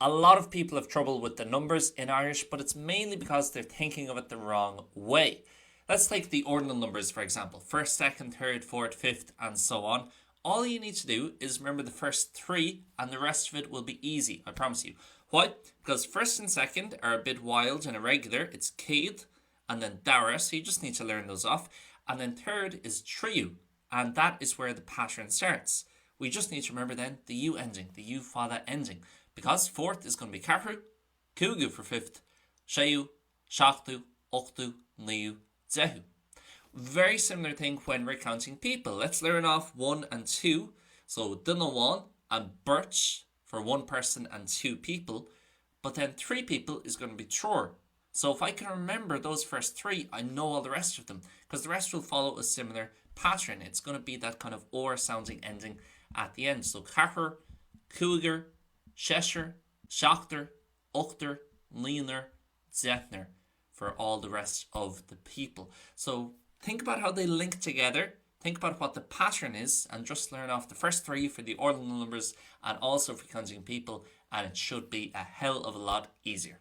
A lot of people have trouble with the numbers in Irish, but it's mainly because they're thinking of it the wrong way. Let's take the ordinal numbers, for example: first, second, third, fourth, fifth, and so on. All you need to do is remember the first three, and the rest of it will be easy, I promise you. Why? Because first and second are a bit wild and irregular. It's Cade and then Dara, so you just need to learn those off. And then third is Trio, and that is where the pattern starts. We just need to remember then the U ending, the U fada ending, because fourth is going to be Carhu, Kugu for fifth, Sheu, Shachtu, Ochtu, Liu, Zehu. Very similar thing when we're counting people. Let's learn off 1 and 2. So Dunawan and Birch for one person and two people. But then three people is going to be Tror. So if I can remember those first three, I know all the rest of them, because the rest will follow a similar pattern. It's going to be that kind of or sounding ending at the end. So Cahir, Cougar, Cheshire, Shachter, Uchter, Leaner, Zetner for all the rest of the people. So think about how they link together. Think about what the pattern is and just learn off the first three for the ordinal numbers and also for counting people, and it should be a hell of a lot easier.